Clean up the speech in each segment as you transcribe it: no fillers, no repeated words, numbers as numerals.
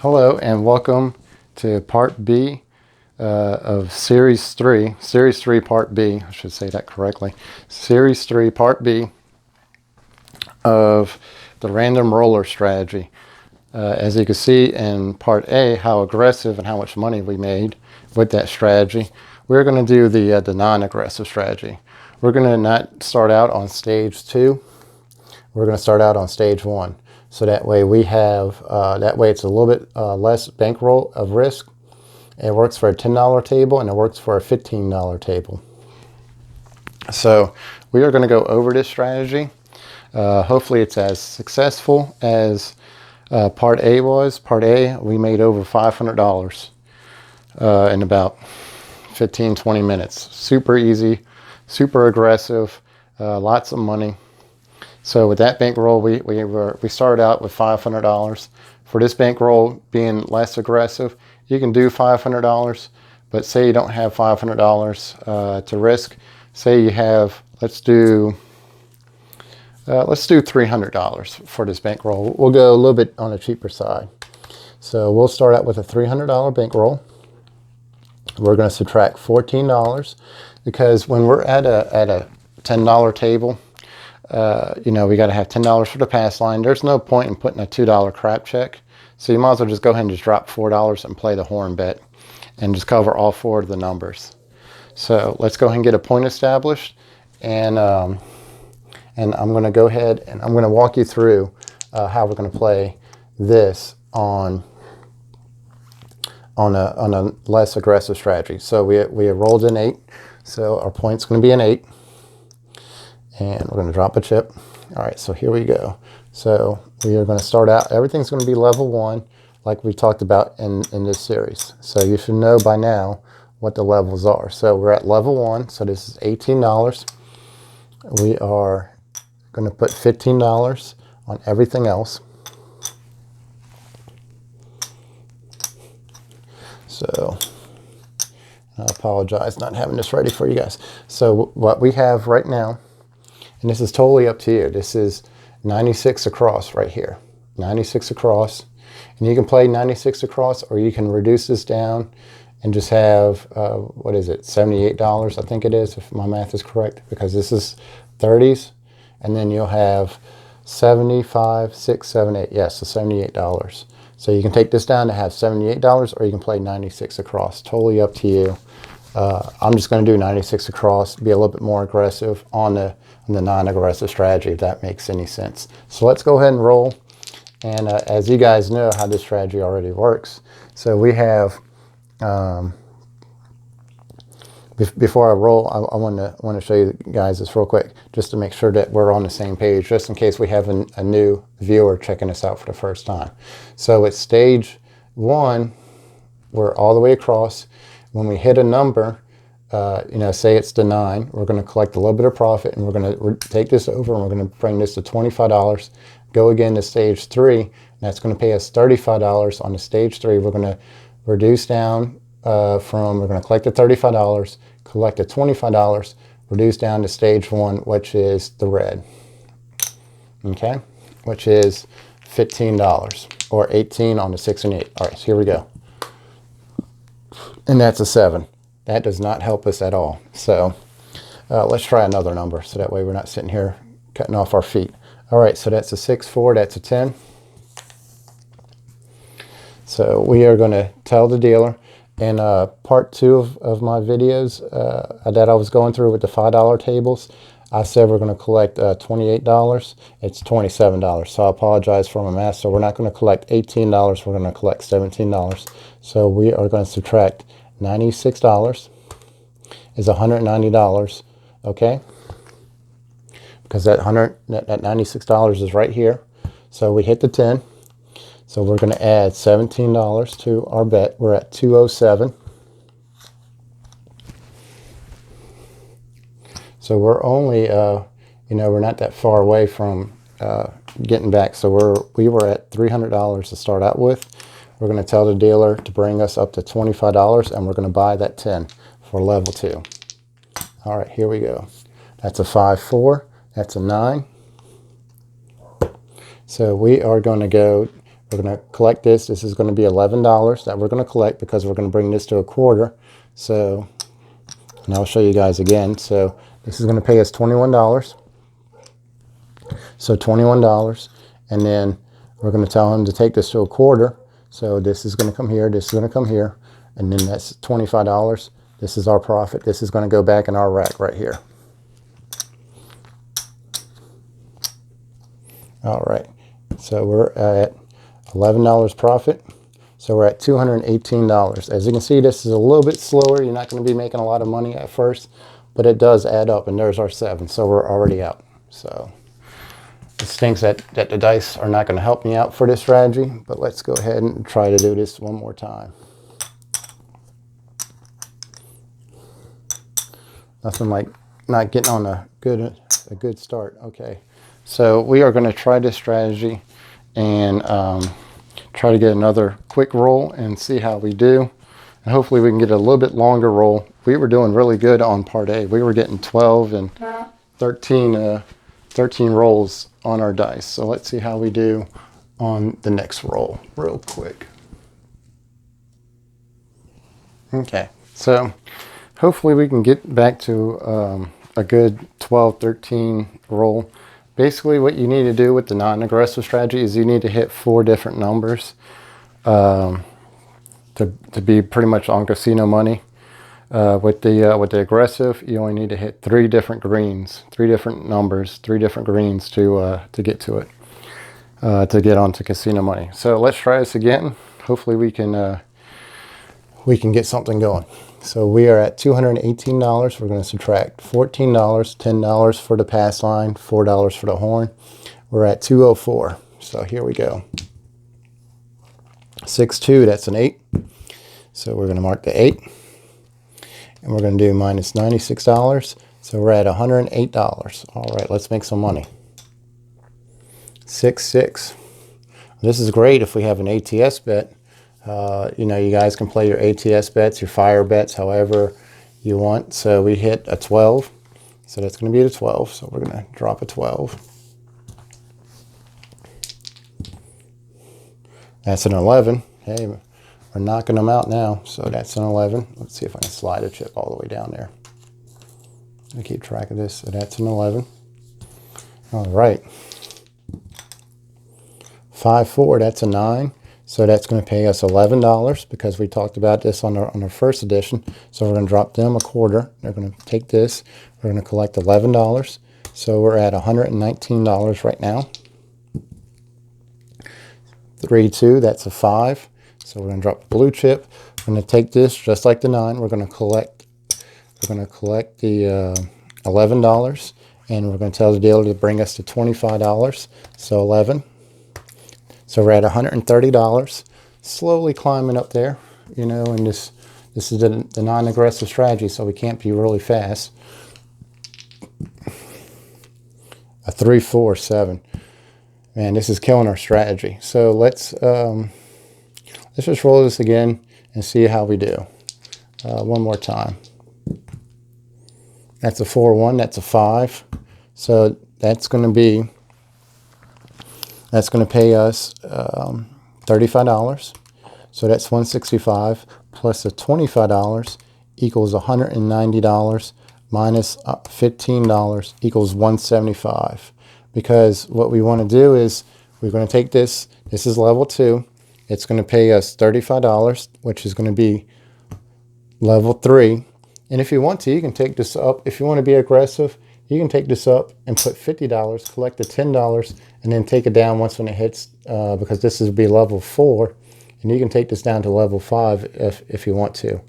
Hello and welcome to part B of Series 3. Series 3 Part B, I should say that correctly. Series 3 Part B of the random roller strategy. As you can see in Part A, how aggressive and how much money we made with that strategy. We're going to do the non-aggressive strategy. We're going to not start out on stage 2. We're going to start out on stage 1. So that way we have, that way it's a little bit less bankroll of risk. It works for a $10 table and it works for a $15 table. So we are going to go over this strategy. Hopefully it's as successful as Part A was. Part A, we made over $500 in about 15-20 minutes. Super easy, super aggressive, lots of money. So with that bankroll, we started out with $500. For this bankroll being less aggressive, you can do $500, but say you don't have $500 to risk. Say you have, let's do $300 for this bankroll. We'll go a little bit on the cheaper side. So we'll start out with a $300 bankroll. We're going to subtract $14 because when we're at a $10 table, we got to have $10 for the pass line. There's no point in putting a $2 crap check. So you might as well just go ahead and just drop $4 and play the horn bet and just cover all 4 of the numbers. So let's go ahead and get a point established. And I'm going to go ahead and I'm going to walk you through how we're going to play this on a less aggressive strategy. So we have rolled an 8. So our point's going to be an 8. And we're going to drop a chip. All right, so here we go. So we are going to start out, everything's going to be level 1 like we talked about in this series. So you should know by now what the levels are. So we're at level 1, so this is $18. We are going to put $15 on everything else. So I apologize not having this ready for you guys. So what we have right now, and this is totally up to you. This is 96 across right here. 96 across. And you can play 96 across, or you can reduce this down and just have, what is it, $78, I think it is, if my math is correct, because this is 30s. And then you'll have 75, 6, 7, 8. Yes, so $78. So you can take this down to have $78, or you can play 96 across. Totally up to you. I'm just going to do 96 across, be a little bit more aggressive on the non-aggressive strategy, if that makes any sense. So let's go ahead and roll. And as you guys know how this strategy already works. So we have, before I roll, I want to show you guys this real quick, just to make sure that we're on the same page, just in case we have a new viewer checking us out for the first time. So at stage 1, we're all the way across. When we hit a number, say it's the 9, we're going to collect a little bit of profit, and we're going to take this over, and we're going to bring this to $25. Go again to stage 3, and that's going to pay us $35. On the stage 3, we're going to reduce down we're going to collect the $35, collect the $25, reduce down to stage 1, which is the red, okay, which is $15, or 18 on the 6 and 8. All right, so here we go. And that's a 7. That does not help us at all. So let's try another number, so that way we're not sitting here cutting off our feet. All right, so that's a 6, 4, that's a 10. So we are going to tell the dealer in part 2 of my videos that I was going through with the $5 tables. I said we're going to collect $28. It's $27. So I apologize for my math. So we're not going to collect $18. We're going to collect $17. So we are going to subtract $96 is $190. Okay, because that $96 is right here. So we hit the 10. So we're going to add $17 to our bet. We're at $207. So we're only, we're not that far away from getting back. So we were at $300 to start out with. We're going to tell the dealer to bring us up to $25, and we're going to buy that 10 for level 2. All right, here we go. That's a 5, 4. That's a 9. So we are going to go We're going to collect this. This is going to be $11 that we're going to collect because we're going to bring this to a quarter. So, and I'll show you guys again. So this is going to pay us $21. So $21. And then we're going to tell him to take this to a quarter. So this is going to come here. This is going to come here. And then that's $25. This is our profit. This is going to go back in our rack right here. All right. So we're at $11 profit. So we're at $218. As you can see, this is a little bit slower. You're not going to be making a lot of money at first, but it does add up. And there's our 7. So we're already out. So it stinks that the dice are not going to help me out for this strategy, but let's go ahead and try to do this one more time. Nothing like not getting on a good start. Okay. So we are going to try this strategy and try to get another quick roll and see how we do. And hopefully we can get a little bit longer roll. We were doing really good on part A. We were getting 12 and 13 rolls on our dice. So let's see how we do on the next roll real quick. Okay. So hopefully we can get back to a good 12, 13 roll. Basically, what you need to do with the non-aggressive strategy is you need to hit 4 different numbers to be pretty much on casino money. With the aggressive, you only need to hit 3 different greens, 3 different numbers, 3 different greens to get to it, to get onto casino money. So let's try this again. Hopefully we can get something going. So we are at $218. We're going to subtract $14, $10 for the pass line, $4 for the horn. We're at $204. So here we go. 6-2, that's an 8. So we're going to mark the 8. And we're going to do minus $96. So we're at $108. All right, let's make some money. 6-6. This is great if we have an ATS bet. You know, you guys can play your ATS bets, your fire bets, however you want. So we hit a 12. So that's going to be the 12. So we're going to drop a 12. That's an 11. Hey, we're knocking them out now. So that's an 11. Let's see if I can slide a chip all the way down there. I keep track of this. So that's an 11. All right. 5-4, that's a 9. So that's going to pay us $11 because we talked about this on our first edition. So we're going to drop them a quarter. They're going to take this. We're going to collect $11. So we're at $119 right now. 3-2, that's a 5. So we're going to drop the blue chip. We're going to take this just like the 9. We're going to collect the $11, and we're going to tell the dealer to bring us to $25. So 11. So we're at $130, slowly climbing up there, you know, and this is the non-aggressive strategy, so we can't be really fast. A 3-4-7. Man, this is killing our strategy. So let's just roll this again and see how we do. One more time. That's a 4-1, that's a 5. So that's going to pay us $35. So that's $165 plus the $25 equals $190 minus $15 equals $175. Because what we want to do is we're going to take this. This is level 2. It's going to pay us $35, which is going to be level 3. And if you want to, you can take this up. If you want to be aggressive, you can take this up and put $50, collect the $10, and then take it down once when it hits, because this will be level 4. And you can take this down to level 5 if you want to.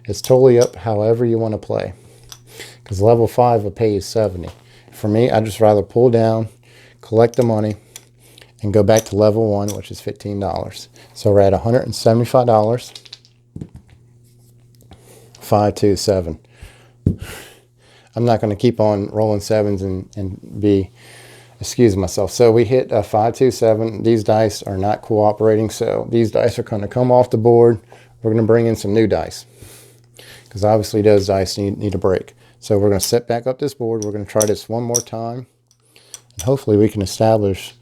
It's totally up however you want to play. Because level 5 will pay you $70. For me, I'd just rather pull down, collect the money, and go back to level 1, which is $15. So we're at $175. 5-2-7. I'm not going to keep on rolling 7s and be, excuse myself. So we hit a 5-2-7. These dice are not cooperating, so these dice are going to come off the board. We're going to bring in some new dice because obviously those dice need a break. So we're going to set back up this board. We're going to try this one more time, and hopefully we can establish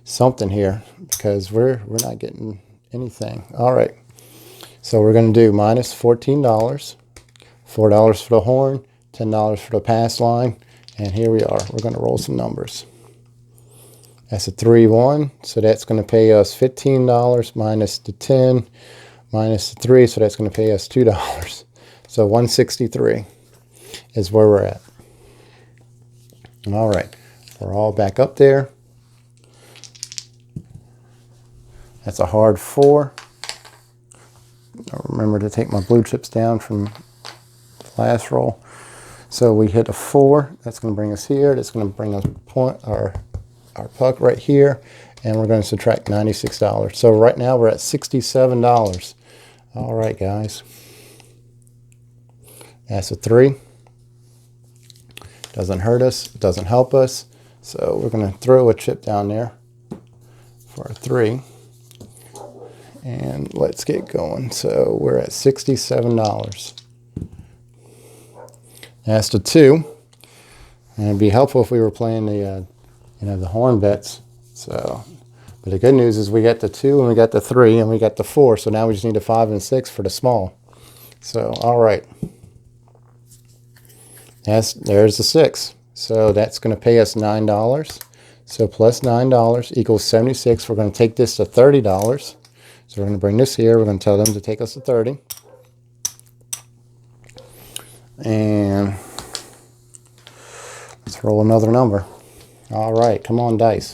something here because we're not getting anything. All right. So we're going to do minus $14, $4 for the horn, $10 for the pass line, and here we are. We're going to roll some numbers. That's a 3-1, so that's going to pay us $15 minus the 10 minus the 3, so that's going to pay us $2. So 163 is where we're at. All right, we're all back up there. That's a hard 4. I'll remember to take my blue chips down from the last roll. So we hit a 4. That's going to bring us here. That's going to bring us our puck right here. And we're going to subtract $96. So right now we're at $67. All right, guys. That's a 3. Doesn't hurt us. Doesn't help us. So we're going to throw a chip down there for a 3. And let's get going. So we're at $67. That's the 2. And it'd be helpful if we were playing the, the horn bets. So, but the good news is we got the 2 and we got the 3 and we got the 4. So now we just need a 5 and 6 for the small. So, all right. There's the 6. So that's going to pay us $9. So plus $9 equals 76. We're going to take this to $30. So we're going to bring this here. We're going to tell them to take us to 30. And let's roll another number. All right, come on, dice.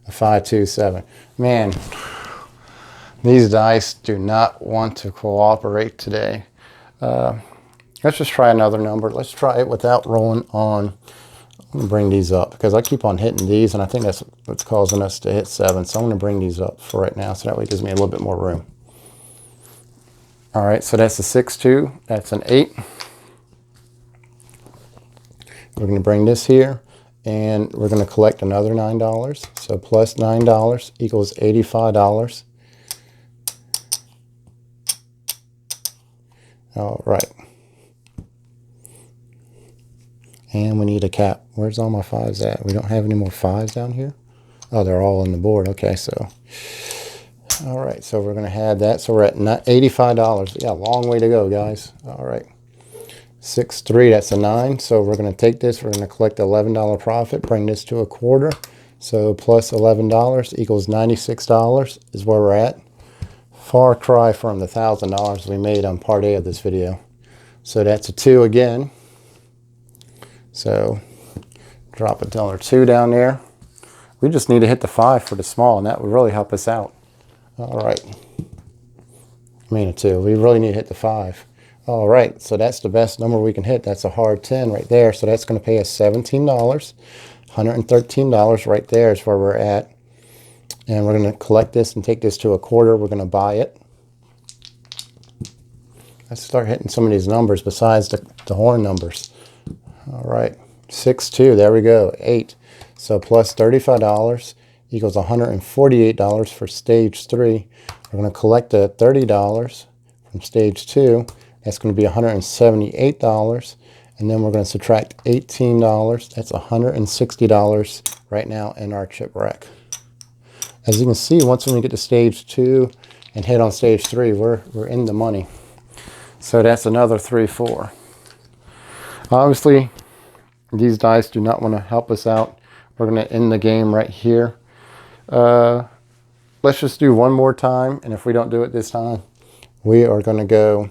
A 5, 2, 7. Man, these dice do not want to cooperate today. Let's just try another number. Let's try it without rolling on. I'm going to bring these up because I keep on hitting these, and I think that's what's causing us to hit 7. So I'm going to bring these up for right now, so that way it gives me a little bit more room. All right, so that's a 6, 2. That's an 8. We're going to bring this here, and we're going to collect another $9. So plus $9 equals $85. All right. And we need a cap. Where's all my 5s at? We don't have any more 5s down here? Oh, they're all on the board. Okay, so. All right, so we're going to add that. So we're at $85. Yeah, long way to go, guys. All right. 6, 3, that's a 9. So we're going to take this. We're going to collect $11 profit, bring this to a quarter. So plus $11 equals $96 is where we're at. Far cry from the $1,000 we made on part A of this video. So that's a 2 again. So drop $1.02 down there. We just need to hit the 5 for the small, and that would really help us out. All right. I mean a 2. We really need to hit the 5. All right, so that's the best number we can hit. That's a hard 10 right there. So that's going to pay us $17. $113 right there is where we're at. And we're going to collect this and take this to a quarter. We're going to buy it. Let's start hitting some of these numbers besides the horn numbers. All right, 6, 2, there we go, 8. So plus $35 equals $148 for stage 3. We're going to collect the $30 from stage 2. That's going to be $178. And then we're going to subtract $18. That's $160 right now in our chip rack. As you can see, once we get to stage 2 and hit on stage 3, we're in the money. So that's another 3, 4. Obviously, these dice do not want to help us out. We're going to end the game right here. Let's just do one more time, and if we don't do it this time, we are going to go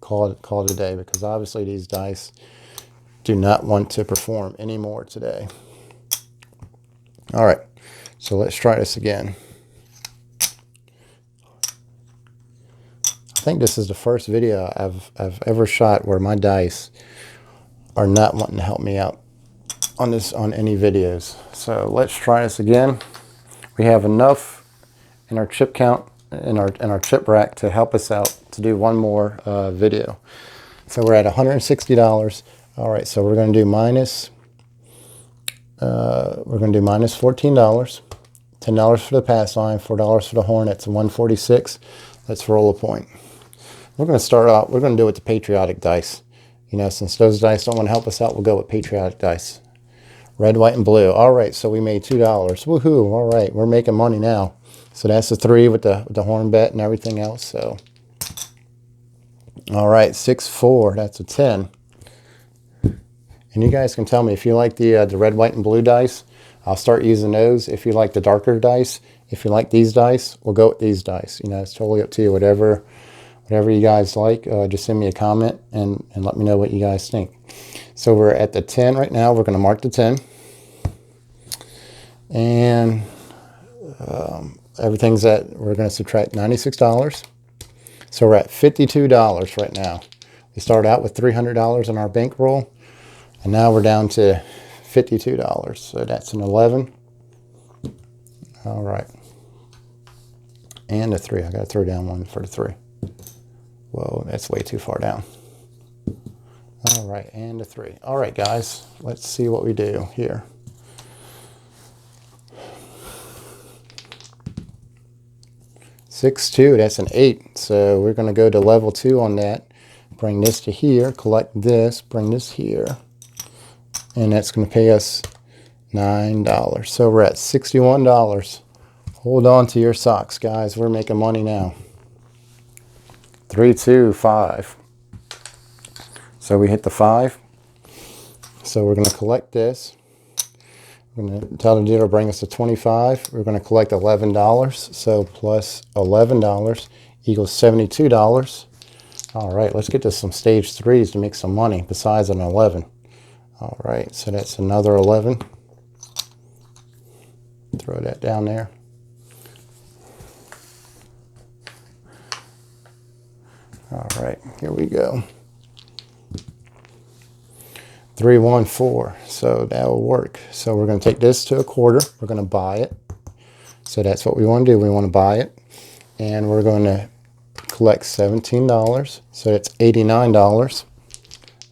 call it a day, because obviously these dice do not want to perform anymore today. All right, so let's try this again. I think this is the first video I've ever shot where my dice are not wanting to help me out on any videos. So let's try this again. We have enough in our chip count in our chip rack to help us out to do one more video. So we're at $160. All right, so we're going to do minus $14, $10 for the pass line, $4 for the horn. That's $146. Let's roll a point. We're going to start out, we're going to do it with the patriotic dice. You know, since those dice don't want to help us out, we'll go with patriotic dice. Red, white, and blue. All right, so we made $2. Woohoo! All right, we're making money now. So that's the 3 with the horn bet and everything else. So, all right, 6-4. That's a 10. And you guys can tell me if you like the red, white, and blue dice. I'll start using those. If you like the darker dice, if you like these dice, we'll go with these dice. You know, it's totally up to you. Whatever you guys like, just send me a comment and let me know what you guys think. So we're at the 10 right now. We're going to mark the 10. And everything's we're going to subtract $96. So we're at $52 right now. We started out with $300 on our bankroll, and now we're down to $52. So that's an 11. All right. And a 3. I got to throw down one for the 3. Whoa, that's way too far down. All right, and a 3. All right, guys, let's see what we do here. $6-2, that's an 8. So we're going to go to level 2 on that. Bring this to here, collect this, bring this here. And that's going to pay us $9. So we're at $61. Hold on to your socks, guys. We're making money now. 3, 2, 5. So we hit the 5. So we're going to collect this. We're going to tell the dealer to bring us to 25. We're going to collect $11. So plus $11 equals $72. All right, let's get to some stage 3s to make some money besides an 11. All right, so that's another 11. Throw that down there. All right, here we go. 3, 1, 4. So that will work. So we're going to take this to a quarter. We're going to buy it. So that's what we want to do. We want to buy it. And we're going to collect $17. So that's $89.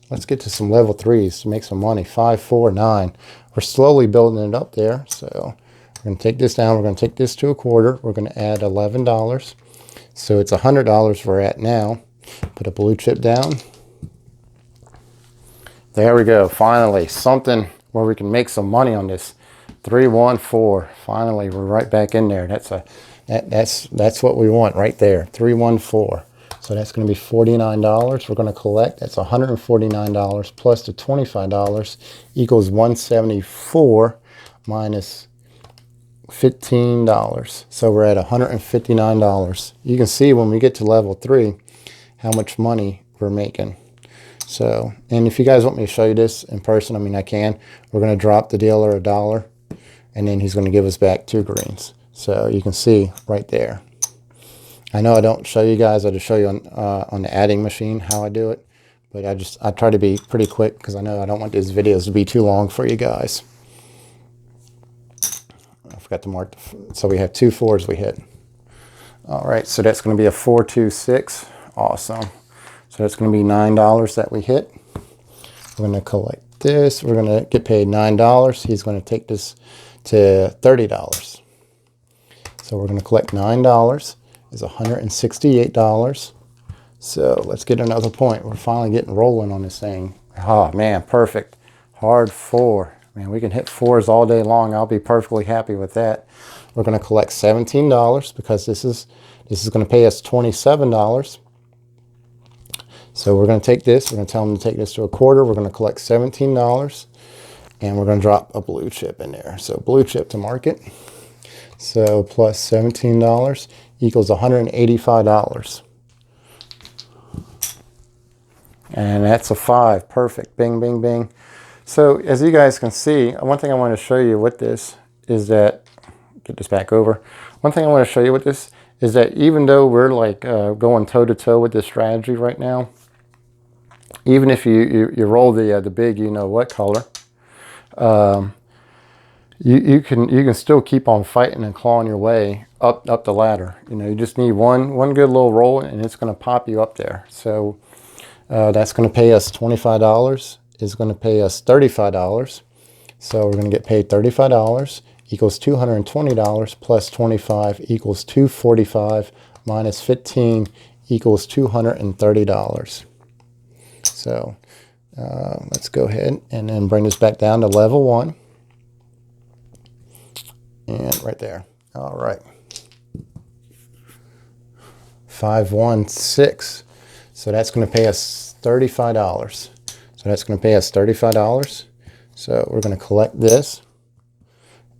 Let's get to some level 3s to make some money. 5, 4, 9. We're slowly building it up there. So we're going to take this down. We're going to take this to a quarter. We're going to add $11. So it's $100 we're at now. Put a blue chip down. There we go. Finally, something where we can make some money on this. 3, 1, 4. Finally, we're right back in there. That's what we want right there. 3, 1, 4. So that's going to be $49. We're going to collect. That's $149 plus the $25 equals $174 minus $15. So we're at $159. You can see when we get to level 3 how much money we're making. So, and if you guys want me to show you this in person, I mean, I can. We're going to drop the dealer $1, and then he's going to give us back 2 greens. So you can see right there. I know I don't show you guys. I just show you on the adding machine how I do it. But I try to be pretty quick because I know I don't want these videos to be too long for you guys. I forgot to mark. So we have 2 4s we hit. All right, so that's going to be a 4, 2, 6. Awesome. So that's going to be $9 that we hit. We're going to collect this. We're going to get paid $9. He's going to take this to $30. So we're going to collect $9. Is $168. So let's get another point. We're finally getting rolling on this thing. Oh man, perfect. Hard 4. Man, we can hit 4s all day long. I'll be perfectly happy with that. We're going to collect $17 because this is going to pay us $27. So we're going to take this. We're going to tell them to take this to a quarter. We're going to collect $17. And we're going to drop a blue chip in there. So blue chip to market. So plus $17 equals $185. And that's a 5. Perfect. Bing, bing, bing. So as you guys can see, one thing I want to show you with this is that, get this back over. One thing I want to show you with this is that even though we're like going toe-to-toe with this strategy right now, even if you roll the big you know what color, you can still keep on fighting and clawing your way up the ladder. You know, you just need one good little roll and it's going to pop you up there. So that's going to pay us $25. Is going to pay us $35. So we're going to get paid $35 equals $220 plus 25 equals $245 minus 15 equals $230. So let's go ahead and then bring this back down to level 1. And right there. All right. 516. So that's going to pay us $35. So that's going to pay us $35. So we're going to collect this,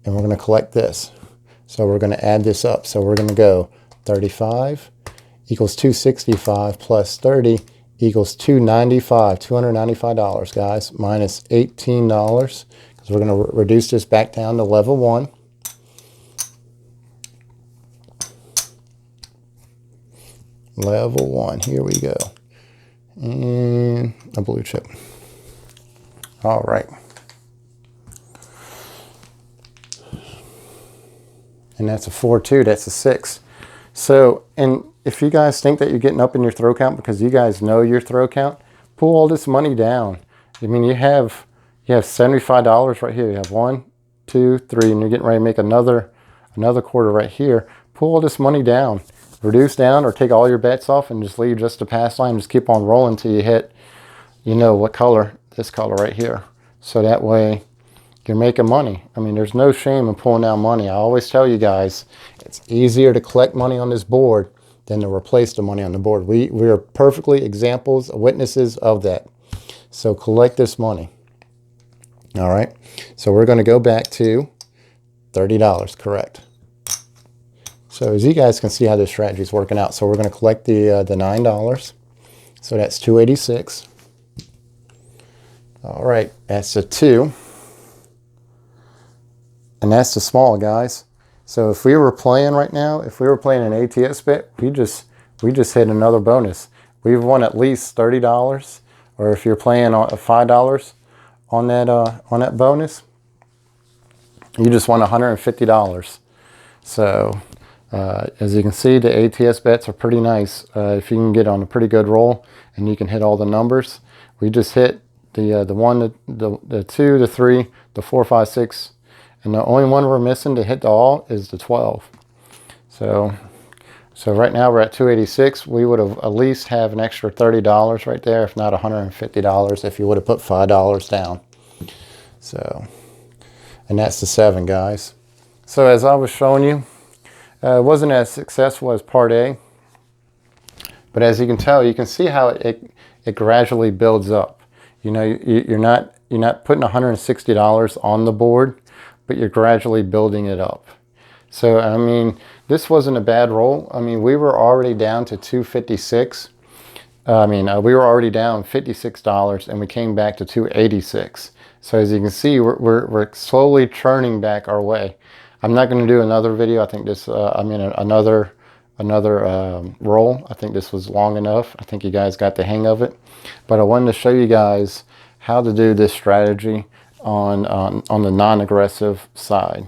and we're going to collect this. So we're going to add this up. So we're going to go 35 equals 265 plus 30 equals $295, guys, minus $18, because we're going to reduce this back down to level 1. Level 1, here we go. And a blue chip. All right. And that's a 4-2, that's a 6. So, and if you guys think that you're getting up in your throw count because you guys know your throw count, pull all this money down. I mean, you have $75 right here. You have 1, 2, 3, and you're getting ready to make another quarter right here. Pull all this money down. Reduce down or take all your bets off and just leave just the pass line. Just keep on rolling till you hit, you know what color, this color right here. So that way you're making money. I mean, there's no shame in pulling down money. I always tell you guys, it's easier to collect money on this board than to replace the money on the board. We are perfectly examples, witnesses of that. So collect this money. All right. So we're going to go back to $30, correct. So as you guys can see how this strategy is working out. So we're going to collect the $9. So that's $286. All right, that's a 2. And that's the small, guys. So if we were playing right now, if we were playing an ATS bet, we just hit another bonus. We've won at least $30. Or if you're playing on $5 on that bonus, you just won $150. So as you can see, the ATS bets are pretty nice. If you can get on a pretty good roll and you can hit all the numbers. We just hit the 1, the 2, the 3, the 4, 5, 6, and the only one we're missing to hit the all is the 12. So right now we're at 286. We would have at least have an extra $30 right there, if not $150 if you would have put $5 down. So, and that's the 7, guys. So as I was showing you, it wasn't as successful as part A, but as you can tell, you can see how it gradually builds up. You know, you're not putting $160 on the board, but you're gradually building it up. So I mean, this wasn't a bad roll. I mean, we were already down to 256. We were already down $56, and we came back to 286. So as you can see, we're slowly churning back our way. I'm not going to do another video. I think this, another roll. I think this was long enough. I think you guys got the hang of it. But I wanted to show you guys how to do this strategy on the non-aggressive side.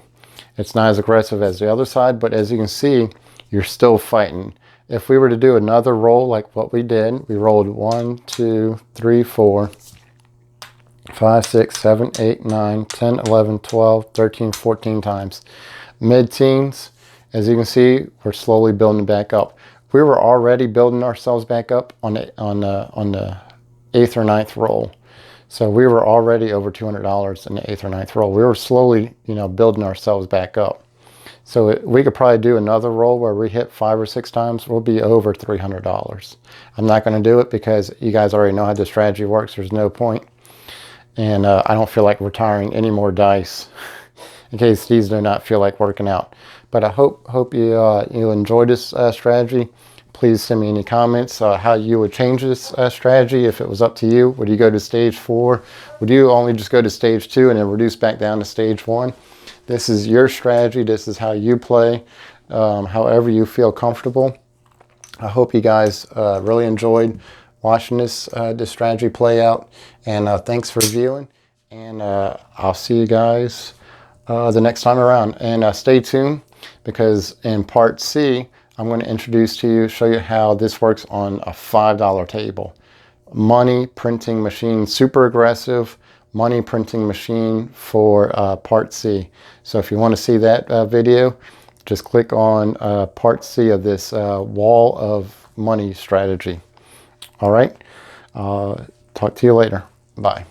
It's not as aggressive as the other side, but as you can see, you're still fighting. If we were to do another roll like what we did, we rolled 1, 2, 3, 4, 5, 6, 7, 8, 9, 10, 11, 12, 13, 14 times. Mid-teens, as you can see, we're slowly building back up. We were already building ourselves back up on the 8th or 9th roll. So we were already over $200 in the 8th or 9th roll. We were slowly, building ourselves back up. So we could probably do another roll where we hit 5 or 6 times. We'll be over $300. I'm not going to do it because you guys already know how the strategy works. There's no point. And I don't feel like retiring any more dice in case these do not feel like working out. But I hope you enjoyed this strategy. Please send me any comments how you would change this strategy if it was up to you. Would you go to stage 4? Would you only just go to stage 2 and then reduce back down to stage 1? This is your strategy. This is how you play, however you feel comfortable. I hope you guys really enjoyed watching this strategy play out. And thanks for viewing. And I'll see you guys the next time around. And stay tuned, because in part C, I'm going to introduce to you, show you how this works on a $5 table. Money printing machine, super aggressive money printing machine for part C. So if you want to see that video, just click on part C of this wall of money strategy. All right. Talk to you later. Bye.